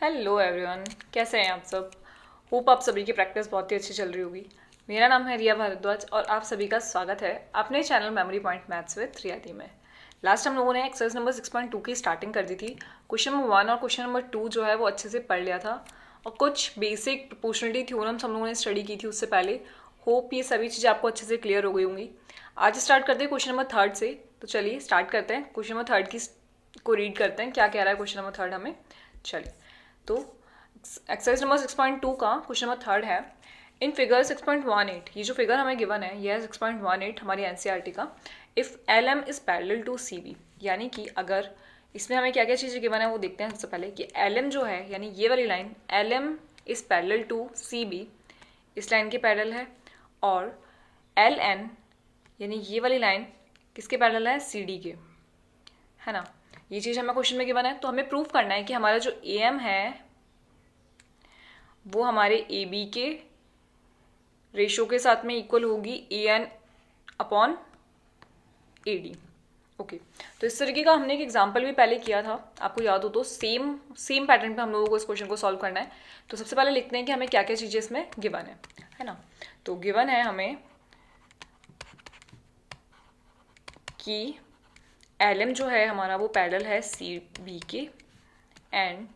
Hello everyone, कैसे हैं आप सब। होप आप सभी की प्रैक्टिस बहुत ही अच्छी चल रही होगी। मेरा नाम है रिया भारद्वाज और आप सभी का स्वागत है अपने channel memory point maths with Riyadi में। लास्ट हम लोगों ने एक्सरसाइज नंबर 6.2 की स्टार्टिंग कर दी थी। क्वेश्चन नंबर 1 और क्वेश्चन नंबर 2 जो है वो अच्छे से पढ़ लिया था और कुछ बेसिक प्रोपोर्शनलिटी थ्योरम्स हम लोगों ने स्टडी की थी उससे पहले। होप ये सभी चीज़ें आपको अच्छे से क्लियर हो गई होंगी। आज स्टार्ट करते हैं क्वेश्चन नंबर 3 से। तो चलिए स्टार्ट करते हैं। क्वेश्चन नंबर 3 की को रीड करते हैं, क्या कह रहा है क्वेश्चन नंबर 3 हमें। चलिए, तो एक्सरसाइज नंबर 6.2 का क्वेश्चन नंबर 3 है। इन फिगर 6.18, ये जो फिगर हमें गिवन है ये है 6.18 हमारी एनसीईआरटी का। If L M is parallel to C B, यानी कि अगर इसमें हमें क्या क्या चीज़ें गिवन है वो देखते हैं। सबसे पहले कि एल एम जो है यानी ये वाली line L M is parallel to C B, इस लाइन के पैरेलल है। और एल एन यानी ये वाली लाइन किसके पैरेलल है, सी डी के, है ना। ये चीज़ हमें क्वेश्चन में गिवन है, तो हमें प्रूफ करना है कि हमारा जो ए एम है वो हमारे ए बी के रेशो के साथ में इक्वल होगी A N upon A D. Okay, तो इस तरीके का हमने एक एग्जाम्पल भी पहले किया था, आपको याद हो तो। सेम पैटर्न पे हम लोगों को इस क्वेश्चन को सॉल्व करना है। तो सबसे पहले लिखते हैं कि हमें क्या क्या चीज़ें इसमें गिवन है ना। तो गिवन है हमें कि एल एम जो है हमारा वो पैरेलल है सी बी के, एंड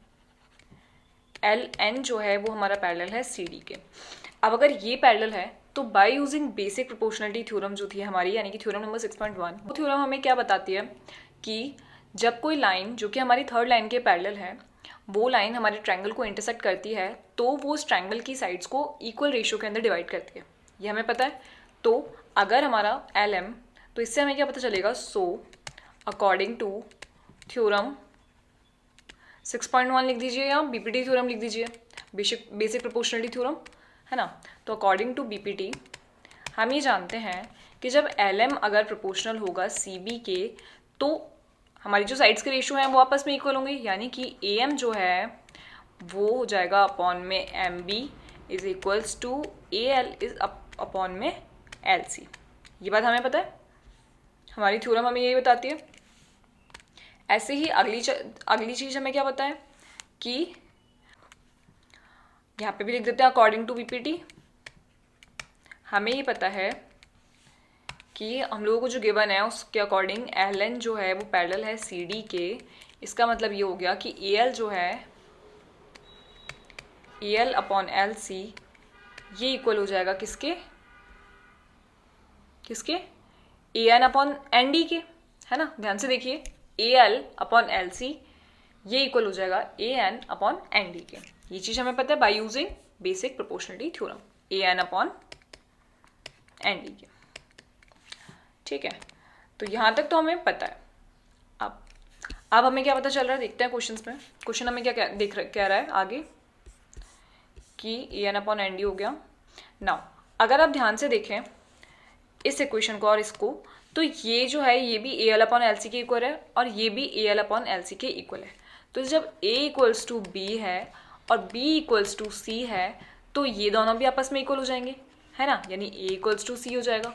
एल एन जो है वो हमारा पैरेलल है सी डी के। अब अगर ये पैरेलल है तो bye using basic proportionality theorem जो थी हमारी, यानी कि थ्योरम नंबर 6.1, वो थ्योरम हमें क्या बताती है कि जब कोई लाइन जो कि हमारी थर्ड लाइन के पैरेलल है वो लाइन हमारे ट्रायंगल को इंटरसेक्ट करती है तो वो उस ट्रायंगल की साइड्स को इक्वल रेशियो के अंदर डिवाइड करती है, ये हमें पता है। तो अगर हमारा एल एम, तो इससे हमें क्या पता चलेगा, सो अकॉर्डिंग टू थ्योरम 6.1 लिख दीजिए या बीपीटी थ्योरम लिख दीजिए, बेसिक प्रोपोर्शनलिटी थ्योरम, है ना। तो अकॉर्डिंग टू बीपीटी हम ये जानते हैं कि जब एल एम अगर प्रोपोर्शनल होगा सी बी के तो हमारी जो साइड्स के रेशियो हैं वो आपस में इक्वल होंगे, यानी कि ए एम जो है वो हो जाएगा अपॉन में M B is equals to A L is upon में एल सी। ये बात हमें पता है, हमारी थ्योरम हमें यही बताती है। ऐसे ही अगली चीज़ हमें क्या पता है कि यहाँ पे भी लिख देते हैं अकॉर्डिंग टू बीपीटी। हमें ये पता है कि हम लोगों को जो गिवन है उसके अकॉर्डिंग एल एन जो है वो पैरेलल है सी डी के। इसका मतलब ये हो गया कि ए एल जो है A L upon L C ये इक्वल हो जाएगा किसके किसके A N upon N D के, है ना। ध्यान से देखिए, A L upon L C ये इक्वल हो जाएगा A N upon N D के। ये चीज़ हमें पता है by using basic proportionality theorem, A N upon N D के। ठीक है, तो यहाँ तक तो हमें पता है। अब हमें क्या पता चल रहा है, देखते हैं क्वेश्चंस में। क्वेश्चन हमें क्या कह रहा है आगे कि ए एन अपॉन एन डी हो गया। नाउ अगर आप ध्यान से देखें इस इक्वेशन को और इसको, तो ये जो है ये भी A L upon L C के इक्वल है और ये भी A L upon L C के इक्वल है। तो जब ए इक्वल्स टू बी है और बी इक्वल्स टू सी है तो ये दोनों भी आपस में इक्वल हो जाएंगे, है ना। यानी ए इक्वल्स टू सी हो जाएगा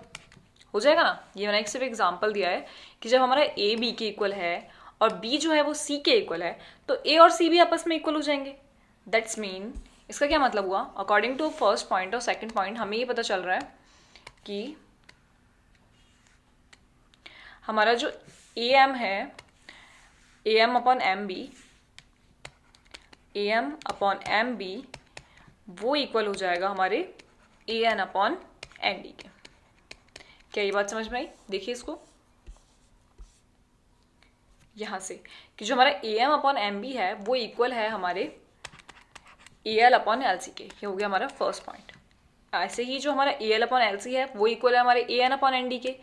ना। ये मैंने एक सिर्फ एग्जाम्पल दिया है कि जब हमारा ए बी के इक्वल है और बी जो है वो सी के इक्वल है तो ए और सी भी आपस में इक्वल हो जाएंगे। दैट्स मीन इसका क्या मतलब हुआ, अकॉर्डिंग टू फर्स्ट पॉइंट और सेकेंड पॉइंट हमें ये पता चल रहा है कि हमारा जो ए एम है A M upon M B, A M upon M B वो इक्वल हो जाएगा हमारे A N upon N D के। क्या ये बात समझ में आई? देखिए इसको यहाँ से कि जो हमारा A M upon M B है वो इक्वल है हमारे A L upon L C के। ये हो गया हमारा फर्स्ट पॉइंट। ऐसे ही जो हमारा A L upon L C है वो इक्वल है हमारे A N upon N D के।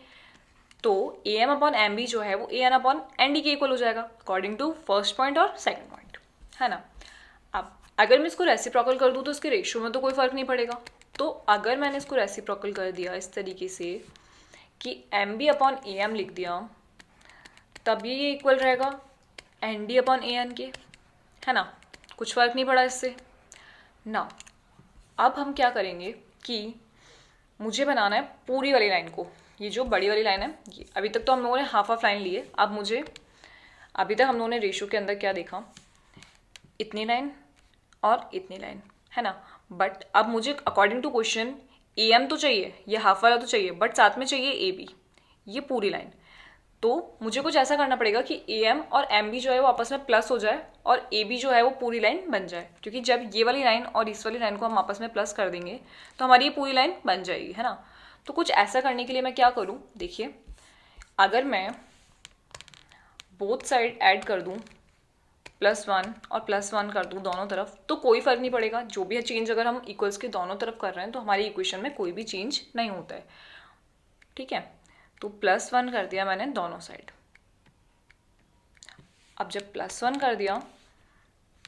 तो A M upon M B जो है वो A N upon N D के इक्वल हो जाएगा अकॉर्डिंग टू फर्स्ट पॉइंट और सेकंड पॉइंट, है ना। अब अगर मैं इसको रेसिप्रोकल कर दूँ तो इसके रेशियो में तो कोई फर्क नहीं पड़ेगा। तो अगर मैंने इसको रेसिप्रोकल कर दिया इस तरीके से कि M B upon A M लिख दिया तब ये इक्वल रहेगा N D upon A N के, है ना। कुछ फर्क नहीं पड़ा इससे ना। अब हम क्या करेंगे कि मुझे बनाना है पूरी वाली लाइन को, ये जो बड़ी वाली लाइन है ये। अभी तक तो हम लोगों ने हाफ ऑफ लाइन लिए, अब मुझे अभी तक हम लोगों ने रेशियो के अंदर क्या देखा, इतनी लाइन और इतनी लाइन, है ना। बट अब मुझे according to question A M तो चाहिए, ये हाफ वाला तो चाहिए, बट साथ में चाहिए ए बी, ये पूरी लाइन। तो मुझे कुछ ऐसा करना पड़ेगा कि ए एम और एम बी जो है वो आपस में प्लस हो जाए और ए बी जो है वो पूरी लाइन बन जाए, क्योंकि जब ये वाली लाइन और इस वाली लाइन को हम आपस में प्लस कर देंगे तो हमारी ये पूरी लाइन बन जाएगी, है ना। तो कुछ ऐसा करने के लिए मैं क्या करूँ, देखिए, अगर मैं बोथ साइड ऐड कर दूँ +1 और +1 कर दूँ दोनों तरफ, तो कोई फ़र्क नहीं पड़ेगा। जो भी है चेंज अगर हम इक्वल्स के दोनों तरफ कर रहे हैं तो हमारी इक्वेशन में कोई भी चेंज नहीं होता है, ठीक है। तो +1 कर दिया मैंने दोनों साइड। अब जब +1 कर दिया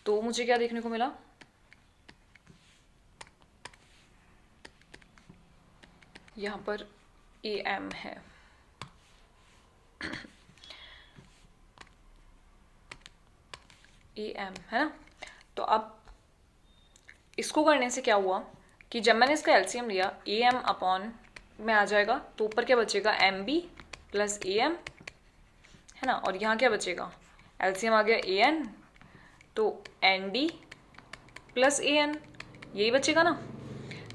तो मुझे क्या देखने को मिला, यहाँ पर ए एम है, ए एम, है ना। तो अब इसको करने से क्या हुआ कि जब मैंने इसका एलसीएम लिया ए एम अपॉन में आ जाएगा, तो ऊपर क्या बचेगा, M B plus A M, है ना। और यहाँ क्या बचेगा, एलसीएम आ गया ए एन, तो N D plus A N, यही बचेगा ना।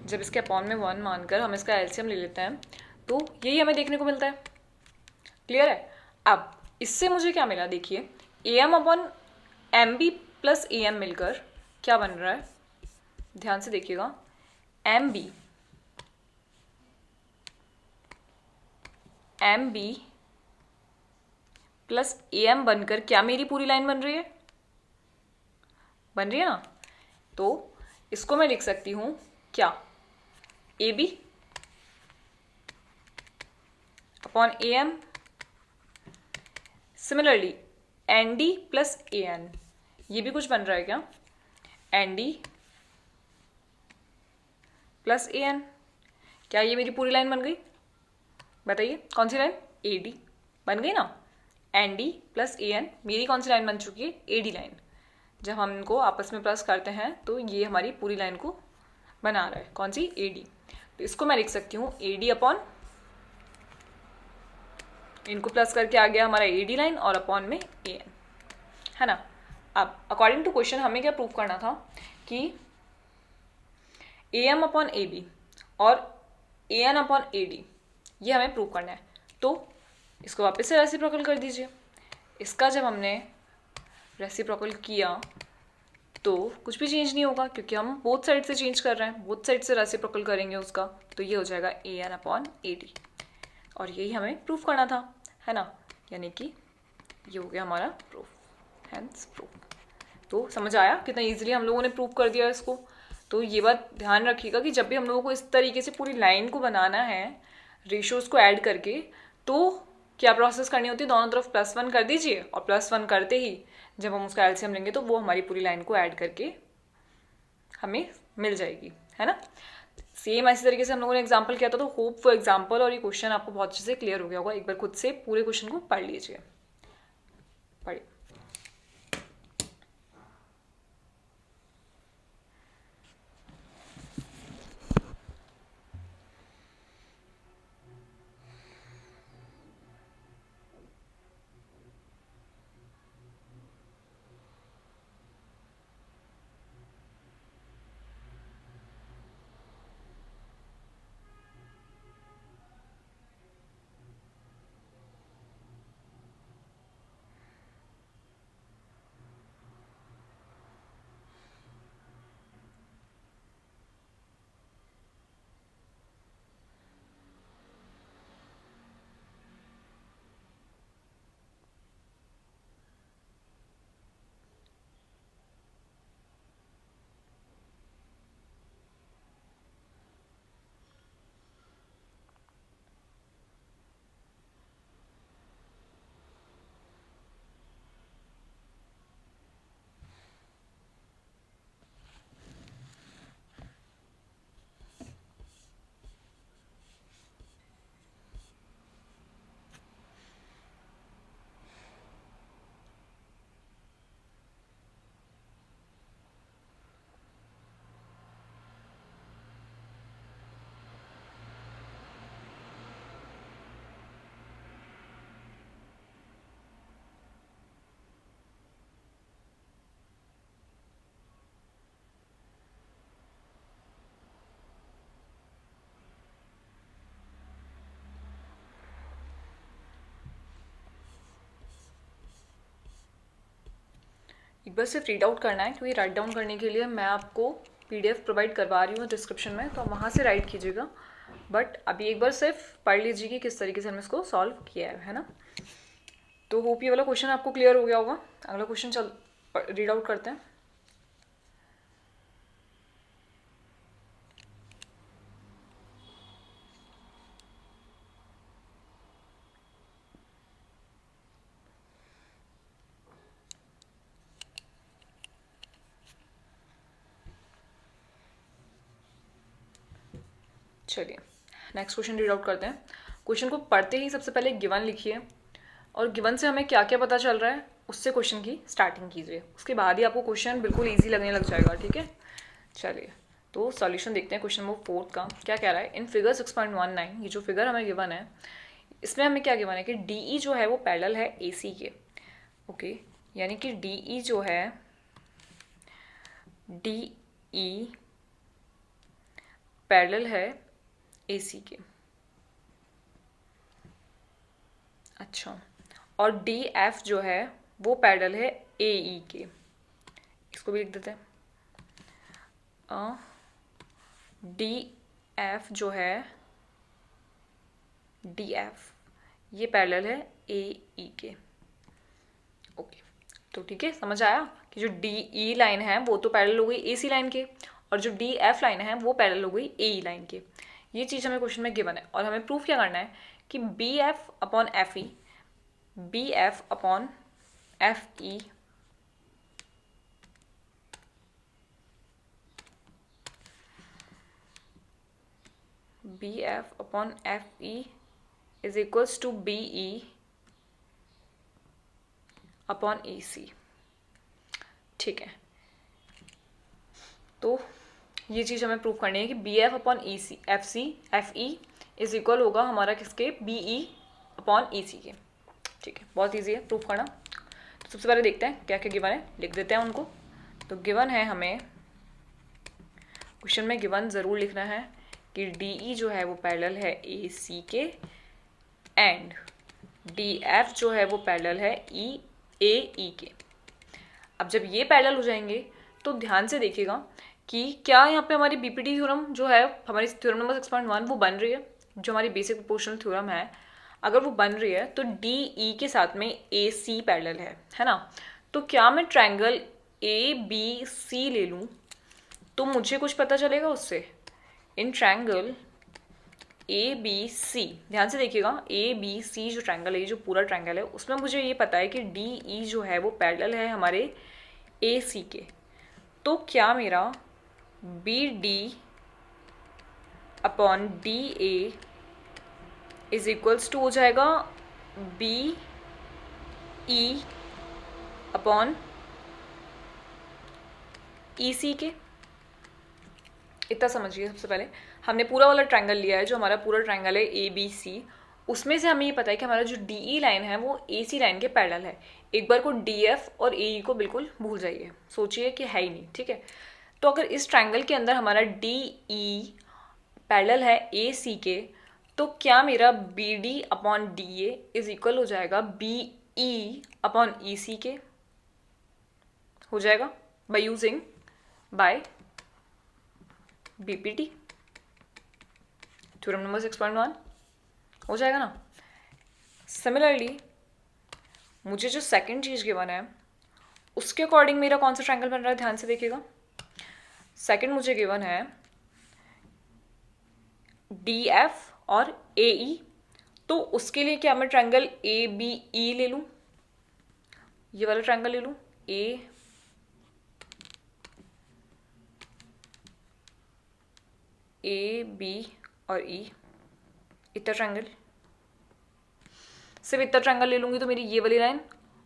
जब इसके अपॉन में 1 मानकर हम इसका एलसीएम ले लेते हैं तो यही हमें देखने को मिलता है। क्लियर है। अब इससे मुझे क्या मिला, देखिए, A M upon M B plus A M मिलकर क्या बन रहा है, ध्यान से देखिएगा, M B plus A M बनकर क्या मेरी पूरी लाइन बन रही है ना। तो इसको मैं लिख सकती हूँ क्या, A B upon A M, similarly N D plus A N, ये भी कुछ बन रहा है क्या, N D plus A N. क्या ये मेरी पूरी लाइन बन गई, बताइए कौन सी लाइन, ए डी बन गई ना। N D plus A N मेरी कौन सी लाइन बन चुकी है, ए डी लाइन। जब हम इनको आपस में प्लस करते हैं तो ये हमारी पूरी लाइन को बना रहा है, कौन सी, ए डी। तो इसको मैं लिख सकती हूँ ए डी अपॉन, इनको प्लस करके आ गया हमारा ए डी लाइन और अपॉन में ए एन, है ना। अब अकॉर्डिंग टू क्वेश्चन हमें क्या प्रूव करना था कि A M upon A B और A N upon A D, ये हमें प्रूव करना है। तो इसको वापस से रेसिप्रोकल कर दीजिए। इसका जब हमने रेसिप्रोकल किया तो कुछ भी चेंज नहीं होगा, क्योंकि हम बोथ साइड से चेंज कर रहे हैं, बोथ साइड से रेसिप्रोकल करेंगे उसका, तो ये हो जाएगा A N upon A D. और यही हमें प्रूफ करना था, है ना। यानी कि ये हो गया हमारा प्रूफ, हैंस प्रूफ। तो समझ आया कितना ईजिली हम लोगों ने प्रूव कर दिया इसको। तो ये बात ध्यान रखिएगा कि जब भी हम लोगों को इस तरीके से पूरी लाइन को बनाना है रेशियोज़ को ऐड करके, तो क्या प्रोसेस करनी होती है, दोनों तरफ +1 कर दीजिए और +1 करते ही जब हम उसका एलसीएम लेंगे तो वो हमारी पूरी लाइन को ऐड करके हमें मिल जाएगी, है ना। सेम ऐसी तरीके से हम लोगों ने एग्जाम्पल किया था। तो होप वो एग्जाम्पल और ये क्वेश्चन आपको बहुत अच्छे से क्लियर हो गया होगा। एक बार खुद से पूरे क्वेश्चन को पढ़ लीजिए, पढ़िए। एक बार सिर्फ रीड आउट करना है, क्योंकि राइट डाउन करने के लिए मैं आपको PDF प्रोवाइड करवा रही हूँ डिस्क्रिप्शन में, तो आप वहाँ से राइट कीजिएगा। बट अभी एक बार सिर्फ पढ़ लीजिए कि किस तरीके से हमने इसको सॉल्व किया है ना। तो होप ये वाला क्वेश्चन आपको क्लियर हो गया होगा। अगला क्वेश्चन चल रीड आउट करते हैं। चलिए नेक्स्ट क्वेश्चन रीड आउट करते हैं। क्वेश्चन को पढ़ते ही सबसे पहले गिवन लिखिए, और गिवन से हमें क्या क्या पता चल रहा है उससे क्वेश्चन की स्टार्टिंग कीजिए। उसके बाद ही आपको क्वेश्चन बिल्कुल इजी लगने लग जाएगा, ठीक है। चलिए तो सॉल्यूशन देखते हैं क्वेश्चन नंबर 4 का। क्या कह रहा है, इन फिगर 6.19, ये जो फिगर हमें गिवन है इसमें हमें क्या गिवन है कि DE जो है वो पैरेलल है AC के। ओके, यानी कि DE जो है, DE पैरेलल है AC के। अच्छा, और DF जो है वो पैरेलल है AE के। इसको भी लिख देते हैं। DF जो है, DF ये पैरेलल है AE के। ओके, तो ठीक है, समझ आया कि जो DE लाइन है वो तो पैरेलल हो गई AC लाइन के, और जो DF लाइन है वो पैरेलल हो गई AE लाइन के। ये चीज़ हमें क्वेश्चन में गिवन है, और हमें प्रूफ क्या करना है कि BF upon FE, BF upon FE BF upon FE is equals to BE upon AC। ठीक है, तो ये चीज़ हमें प्रूव करनी है कि BF upon FE is equal होगा हमारा किसके, BE अपॉन AC के। ठीक है, बहुत ईजी है प्रूफ करना। तो सबसे पहले देखते हैं क्या क्या गिवन है, लिख देते हैं उनको। तो गिवन है, हमें क्वेश्चन में गिवन ज़रूर लिखना है कि DE जो है वो पैरेलल है AC के, एंड DF जो है वो पैरेलल है AE के। अब जब ये पैरेलल हो जाएंगे तो ध्यान से देखिएगा कि क्या यहाँ पे हमारी BPT थ्योरम जो है, हमारी थ्योरम नंबर 6.1 वो बन रही है। जो हमारी बेसिक प्रोपोर्शनल थ्योरम है, अगर वो बन रही है तो DE के साथ में AC पैरेलल है ना। तो क्या मैं ट्रायंगल ABC ले लूँ तो मुझे कुछ पता चलेगा उससे। इन ट्रायंगल ABC, ध्यान से देखिएगा, ABC जो ट्रायंगल है, जो पूरा ट्रायंगल है, उसमें मुझे ये पता है कि DE जो है वो पैरेलल है हमारे AC के। तो क्या मेरा BD upon DA is equals to हो जाएगा BE अपॉन EC के। इतना समझिए, सबसे पहले हमने पूरा वाला ट्रायंगल लिया है, जो हमारा पूरा ट्रायंगल है ABC, उसमें से हमें ये पता है कि हमारा जो DE लाइन है वो AC लाइन के पैरेलल है। एक बार को DF और AE को बिल्कुल भूल जाइए, सोचिए कि है ही नहीं, ठीक है। तो अगर इस ट्रायंगल के अंदर हमारा DE पैरेलल है AC के, तो क्या मेरा BD upon DA is equal हो जाएगा BE अपॉन EC के, हो जाएगा बाय BPT थ्योरम नंबर 6.1 हो जाएगा ना। सिमिलरली मुझे जो सेकंड चीज़ गिवन है उसके अकॉर्डिंग मेरा कौन सा ट्रायंगल बन रहा है, ध्यान से देखिएगा। सेकंड मुझे गिवन है DF और AE, तो उसके लिए क्या मैं ट्रायंगल ABE ले लूँ, ये वाला ट्रायंगल ले लूँ, AB और E, इतना ट्रायंगल, सिर्फ इतना ट्रायंगल ले लूँगी तो मेरी ये वाली लाइन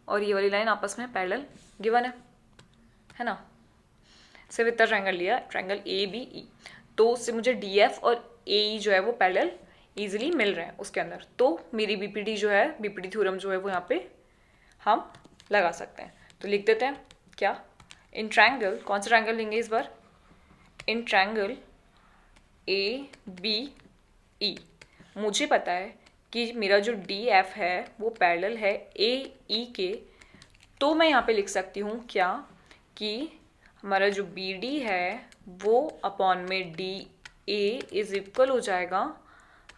और ये वाली लाइन आपस में पैरेलल गिवन है ना। सिर्फ इतना ट्रायंगल लिया, ट्रायंगल ABE, तो उससे मुझे DF और AE जो है वो पैरेलल ईजिली मिल रहे हैं उसके अंदर। तो मेरी BPT जो है, BPT थ्योरम जो है वो यहाँ पे हम लगा सकते हैं। तो लिख देते हैं क्या, इन ट्रायंगल, कौन सा ट्रायंगल लेंगे इस बार, इन ट्रायंगल ABE मुझे पता है कि मेरा जो DF है वो पैरेलल है AE के। तो मैं यहाँ पे लिख सकती हूँ क्या, कि हमारा जो बी डी है वो अपॉन में डी ए इज इक्वल हो जाएगा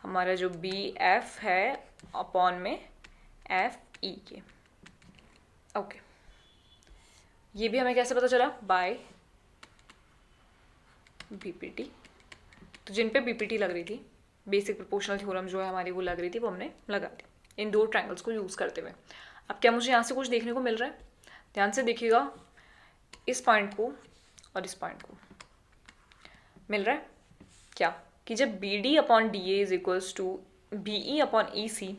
हमारा जो बी एफ है अपॉन में एफ ई के। ओके, ये भी हमें कैसे पता चला? By BPT. तो जिन पे बीपीटी लग रही थी, बेसिक प्रोपोर्शनल थ्योरम जो है हमारी वो लग रही थी, वो हमने लगा दी इन दो ट्रायंगल्स को यूज़ करते हुए। अब क्या मुझे यहाँ से कुछ देखने को मिल रहा है? ध्यान से देखिएगा, इस पॉइंट को और इस पॉइंट को मिल रहा है क्या कि जब B D upon D A is equals to B E upon E C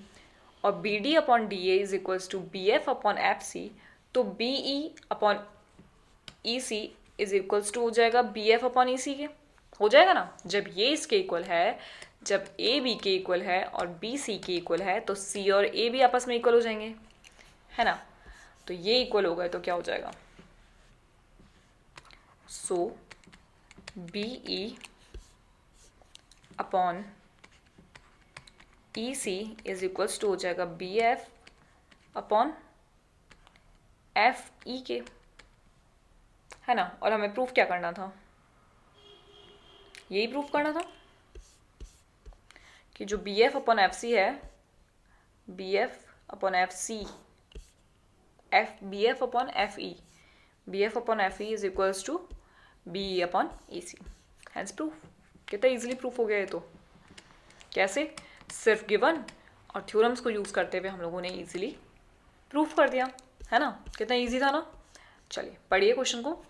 और B D upon D A is equals to B F upon F C, तो B E upon E C is equals to हो जाएगा B F upon E C के। हो जाएगा ना? जब ये इसके इक्वल है, जब ए बी के इक्वल है और बी सी के इक्वल है, तो सी और ए भी आपस में इक्वल हो जाएंगे, है ना? तो ये इक्वल हो गए तो क्या हो जाएगा? So B E upon E C is equals to हो जाएगा B F upon F E के, है ना? और हमें प्रूफ क्या करना था? यही प्रूफ करना था कि जो B F upon F C है, B F upon F C, B F upon F E, B F upon F E is equals to B E upon E C. Hence proof. कितना easily proof हो गया ये तो। कैसे? सिर्फ given और theorems को यूज़ करते हुए हम लोगों ने इजीली प्रूफ कर दिया, है ना? कितना इजी था ना? चलिए पढ़िए क्वेश्चन को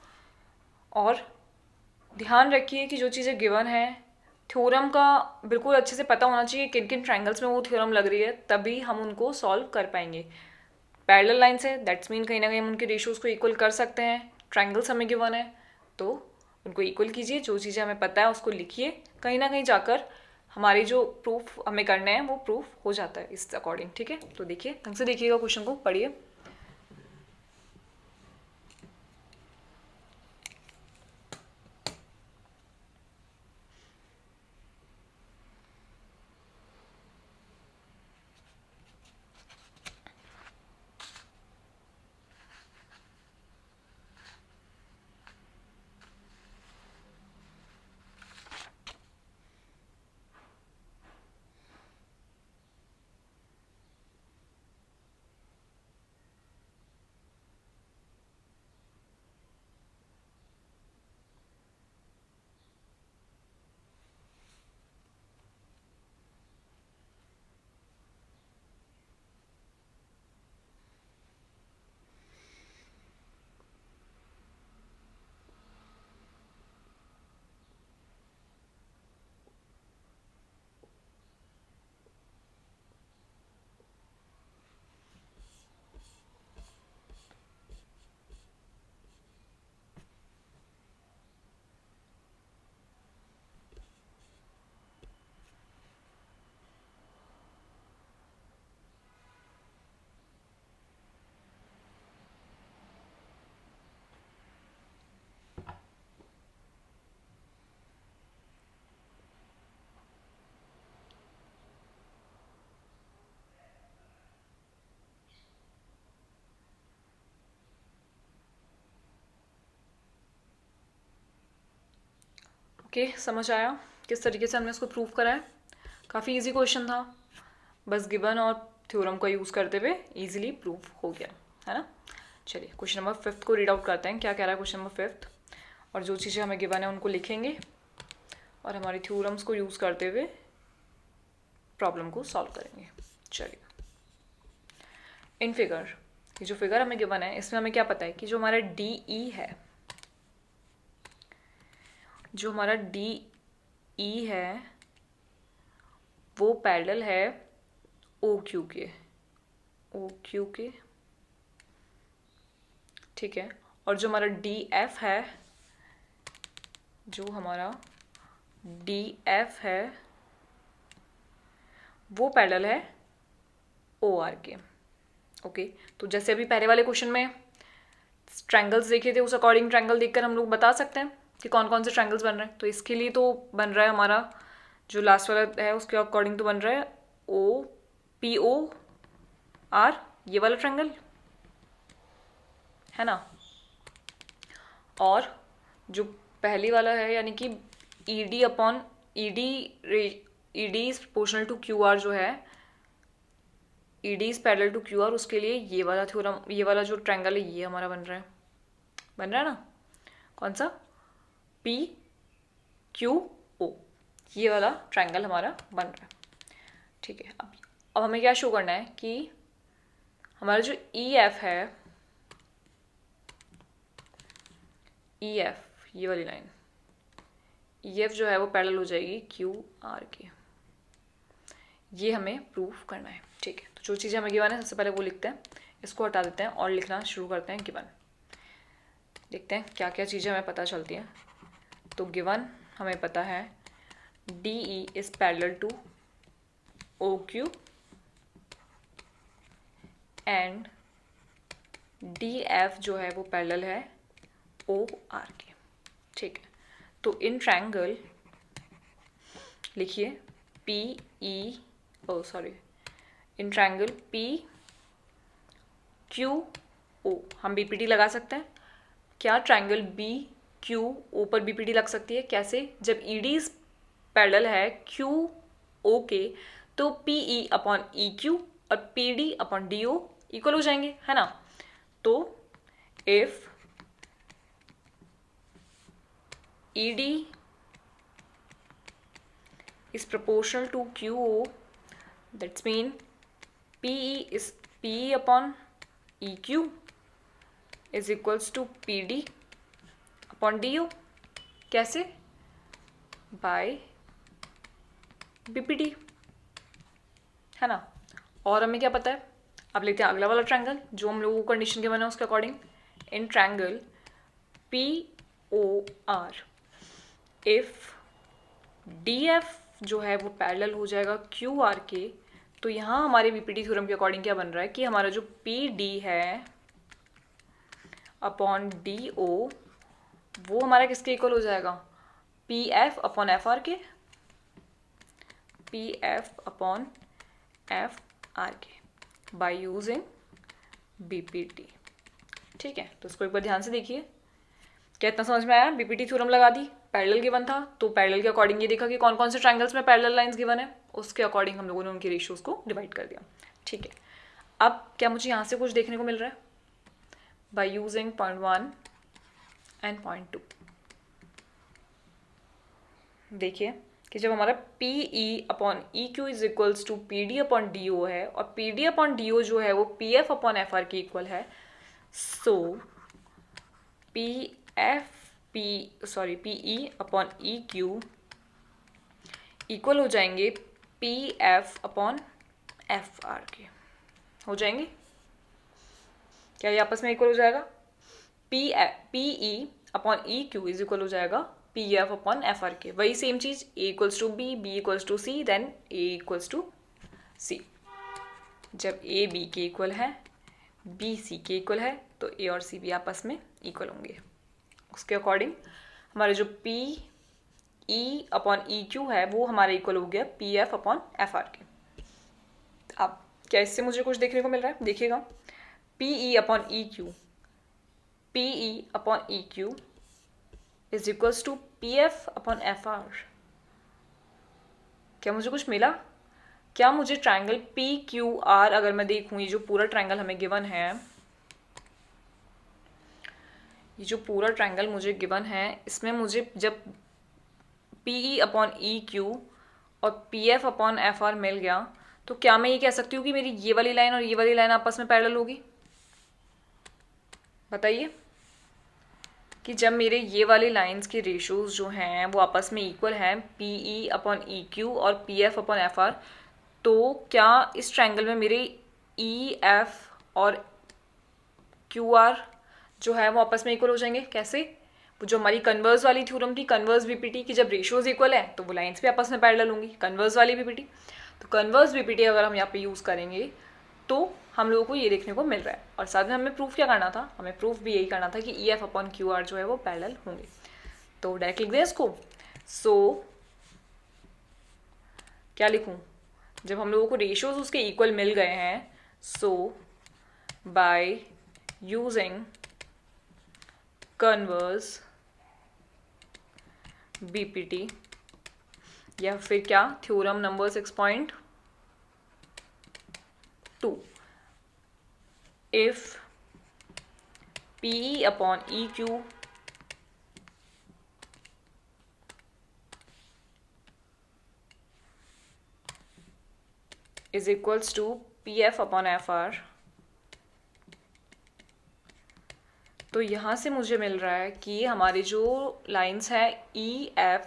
और ध्यान रखिए कि जो चीज़ें गिवन है, थ्योरम का बिल्कुल अच्छे से पता होना चाहिए किन किन ट्रायंगल्स में वो थ्योरम लग रही है, तभी हम उनको सॉल्व कर पाएंगे। पैरेलल लाइन्स है, दैट्स मीन कहीं ना कहीं हम उनके रेशियोज़ को इक्वल कर सकते हैं। ट्रायंगल्स हमें गिवन है तो उनको इक्वल कीजिए, जो चीज़ें हमें पता है उसको लिखिए, कहीं ना कहीं जाकर हमारी जो प्रूफ हमें करने हैं वो प्रूफ हो जाता है इस अकॉर्डिंग। ठीक है, तो देखिए, ढंग से देखिएगा क्वेश्चन को, पढ़िए। ओके, समझ आया किस तरीके से हमने इसको प्रूव करा है? काफ़ी इजी क्वेश्चन था, बस गिवन और थ्योरम का यूज़ करते हुए इजीली प्रूव हो गया, है ना? चलिए क्वेश्चन नंबर 5 को रीड आउट करते हैं। क्या कह रहा है क्वेश्चन नंबर 5? और जो चीज़ें हमें गिवन है उनको लिखेंगे और हमारी थ्योरम्स को यूज़ करते हुए प्रॉब्लम को सॉल्व करेंगे। चलिए, इन फिगर, ये जो फिगर हमें गिवन है इसमें हमें क्या पता है कि जो हमारा डी ई है, जो हमारा डी ई है वो पैरेलल है ओ क्यू के, ओ क्यू के, ठीक है? और जो हमारा डी एफ है, जो हमारा डी एफ है वो पैरेलल है ओ आर के। ओके, तो जैसे अभी पहले वाले क्वेश्चन में ट्रायंगल्स देखे थे, उस अकॉर्डिंग ट्रायंगल देखकर हम लोग बता सकते हैं कि कौन कौन से ट्रायंगल्स बन रहे हैं। तो इसके लिए तो बन रहा है हमारा जो लास्ट वाला है उसके अकॉर्डिंग तो बन रहा है ओ पी ओ आर, ये वाला ट्रायंगल, है ना? और जो पहली वाला है यानी कि ED upon ED is proportional to QR जो है, ED is parallel to QR, उसके लिए ये वाला थ्योरम, ये वाला जो ट्रायंगल है ये हमारा बन रहा है ना, कौन सा, PQO, ये वाला ट्रायंगल हमारा बन रहा है। ठीक है, अब हमें क्या शो करना है कि हमारा जो EF है, EF ये वाली लाइन, EF जो है वो पैरेलल हो जाएगी QR के। ये हमें प्रूफ करना है। ठीक है, तो जो चीज़ें हमें गिवन है सबसे पहले वो लिखते हैं, इसको हटा देते हैं और लिखना शुरू करते हैं गिवन। देखते हैं क्या क्या चीज़ें हमें पता चलती हैं। तो गिवन हमें पता है DE is parallel to OQ and DF जो है वो पैरेलल है OR के। ठीक है, तो इन ट्रायंगल लिखिए इन ट्रायंगल PQO हम BPT लगा सकते हैं। क्या ट्रायंगल BQO पर BPT लग सकती है? कैसे? जब ED पैरेलल है QO के तो PE अपॉन EQ और PD अपॉन DO इक्वल हो जाएंगे, है ना। तो if ED is proportional to QO, that's mean PE upon EQ is equals to PD upon DO। कैसे? by BPT, है ना। और हमें क्या पता है, अब लेते हैं अगला वाला ट्रायंगल जो हम लोगों को कंडीशन के बना है उसके according. In triangle POR if DF जो है वो पैरेलल हो जाएगा QR के, तो यहाँ हमारे BPT थ्योरम के अकॉर्डिंग क्या बन रहा है कि हमारा जो PD है अपॉन DO वो हमारा किसके इक्वल हो जाएगा, PF अपॉन FR के, PF अपॉन FR के बाय यूजिंग BPT। ठीक है, तो इसको एक बार ध्यान से देखिए, क्या इतना समझ में आया। BPT थ्योरम लगा दी, पैरेलल गिवन था तो पैरेलल के अकॉर्डिंग ये देखा कि कौन कौन से ट्रायंगल्स में पैरेलल लाइंस गिवन है, उसके अकॉर्डिंग हम लोगों ने उनके रेशियोज को डिवाइड कर दिया। ठीक है, अब क्या मुझे यहाँ से कुछ देखने को मिल रहा है, by using point 1 and point 2। देखिए कि जब हमारा PE upon EQ is equals to PD upon DO है और PD अपॉन DO जो है वो PF अपॉन FR के इक्वल है, सो PE अपॉन EQ इक्वल हो जाएंगे PF अपॉन FR के, हो जाएंगे। क्या ये आपस में इक्वल हो जाएगा, PE upon EQ is equal हो जाएगा PF अपॉन FR के। वही सेम चीज, A equals to B, B equals to C, then A equals to C। जब A B के इक्वल है, B C के इक्वल है, तो A और C भी आपस में इक्वल होंगे। उसके अकॉर्डिंग हमारे जो PE अपॉन EQ है वो हमारा इक्वल हो गया PF अपॉन FR के। अब क्या इससे मुझे कुछ देखने को मिल रहा है, देखिएगा, PE upon EQ is equals to PF upon FR। क्या मुझे कुछ मिला? क्या मुझे ट्रायंगल PQR अगर मैं देखूं, ये जो पूरा ट्रायंगल हमें गिवन है, ये जो पूरा ट्रायंगल मुझे गिवन है, इसमें मुझे जब PE अपॉन EQ और PF अपॉन FR मिल गया, तो क्या मैं ये कह सकती हूँ कि मेरी ये वाली लाइन और ये वाली लाइन आपस में पैरेलल होगी? बताइए कि जब मेरे ये वाली लाइंस के रेशियोज जो हैं वो आपस में इक्वल हैं, PE अपॉन EQ और PF अपॉन FR, तो क्या इस ट्रायंगल में मेरे EF और QR जो है वो आपस में इक्वल हो जाएंगे? कैसे? वो जो हमारी कन्वर्स वाली थ्योरम थी, कन्वर्स BPT की, जब रेशियोज इक्वल है तो वो लाइंस भी आपस में पैरेलल होंगी, कन्वर्स वाली BPT। तो कन्वर्स BPT अगर हम यहाँ पे यूज़ करेंगे तो हम लोगों को ये देखने को मिल रहा है। और साथ में हमें प्रूफ क्या करना था, हमें प्रूफ भी यही करना था कि EF अपॉन QR जो है वो पैरेलल होंगे। तो डायरेक्ट लिख दें इसको। सो क्या लिखूं, जब हम लोगों को रेशियोज उसके इक्वल मिल गए हैं, so by using converse BPT, या फिर क्या theorem number 6.2, if PE upon EQ is equals to PF upon FR, तो यहाँ से मुझे मिल रहा है कि हमारी जो लाइंस है EF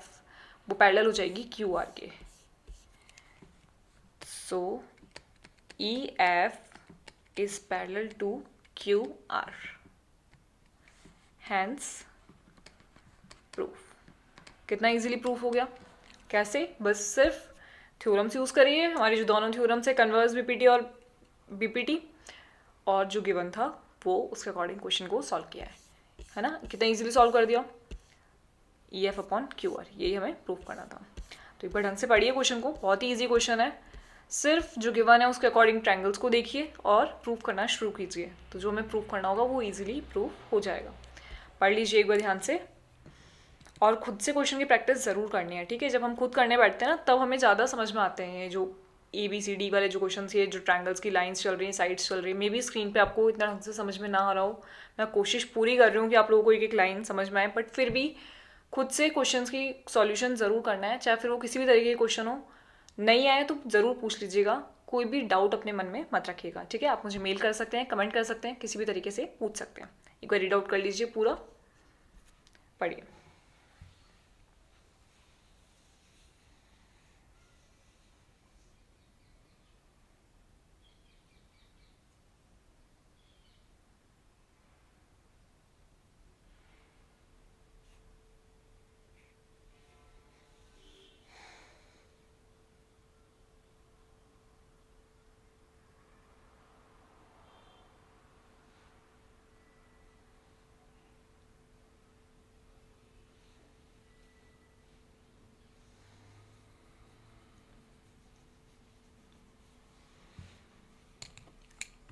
वो पैरेलल हो जाएगी QR के। So EF is parallel to QR, hence proof. कितना इजीली प्रूफ हो गया। कैसे? बस सिर्फ थ्योरम्स यूज़ करिए, हमारी जो दोनों थ्योरम्स है कन्वर्स बीपीटी और बीपीटी, और जो गिवन था वो उसके अकॉर्डिंग क्वेश्चन को सॉल्व किया है ना। कितना इजीली सॉल्व कर दिया। EF अपॉन QR, यही हमें प्रूफ करना था। तो एक बार ढंग से पढ़िए क्वेश्चन को, बहुत ही ईजी क्वेश्चन है। सिर्फ जो गिवन है उसके अकॉर्डिंग ट्रायंगल्स को देखिए और प्रूफ करना शुरू कीजिए, तो जो हमें प्रूफ करना होगा वो ईजिली प्रूफ हो जाएगा। पढ़ लीजिए एक बार ध्यान से, और खुद से क्वेश्चन की प्रैक्टिस ज़रूर करनी है, ठीक है। जब हम खुद करने बैठते हैं ना तब हमें ज़्यादा समझ में आते हैं जो ABCD वाले जो क्वेश्चन ये जो ट्रायंगल्स की लाइंस चल रही हैं, साइड्स चल रही हैं। मे बी स्क्रीन पे आपको इतना ढंग से समझ में ना आ रहा हो, मैं कोशिश पूरी कर रही हूँ कि आप लोगों को एक एक लाइन समझ में आए, बट फिर भी खुद से क्वेश्चन की सॉल्यूशन ज़रूर करना है, चाहे फिर वो किसी भी तरीके के क्वेश्चन हो। नहीं आए तो ज़रूर पूछ लीजिएगा, कोई भी डाउट अपने मन में मत रखिएगा, ठीक है। आप मुझे मेल कर सकते हैं, कमेंट कर सकते हैं, किसी भी तरीके से पूछ सकते हैं। एक बार रीड आउट कर लीजिए पूरा, पढ़िए।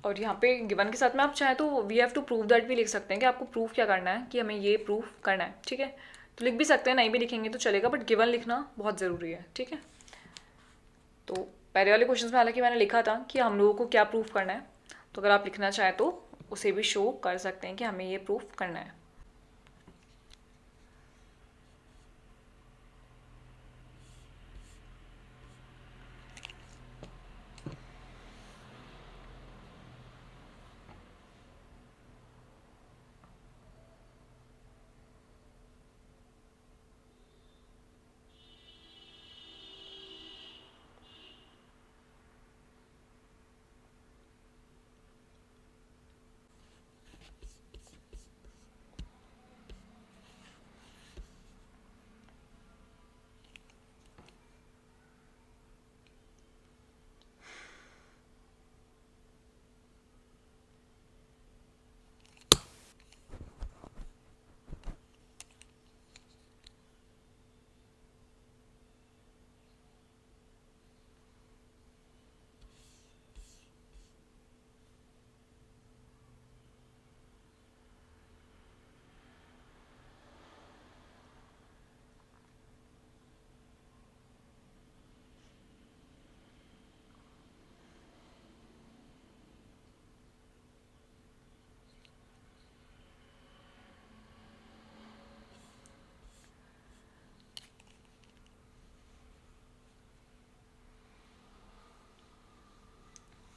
और यहाँ पे गिवन के साथ में आप चाहे तो we have to prove that भी लिख सकते हैं कि आपको प्रूफ क्या करना है, कि हमें ये प्रूफ करना है, ठीक है। तो लिख भी सकते हैं, नहीं भी लिखेंगे तो चलेगा, बट गिवन लिखना बहुत ज़रूरी है, ठीक है। तो पहले वाले क्वेश्चन में हालांकि मैंने लिखा था कि हम लोगों को क्या प्रूफ करना है, तो अगर आप लिखना चाहें तो उसे भी शो कर सकते हैं कि हमें ये प्रूफ करना है।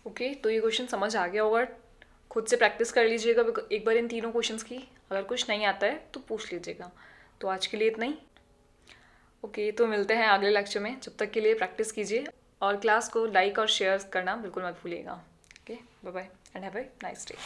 ओके, तो ये क्वेश्चन समझ आ गया होगा। खुद से प्रैक्टिस कर लीजिएगा एक बार इन तीनों क्वेश्चंस की, अगर कुछ नहीं आता है तो पूछ लीजिएगा। तो आज के लिए इतना ही। ओके, तो मिलते हैं अगले लेक्चर में, जब तक के लिए प्रैक्टिस कीजिए और क्लास को लाइक और शेयर करना बिल्कुल मत भूलिएगा। Okay, bye bye and have a nice day.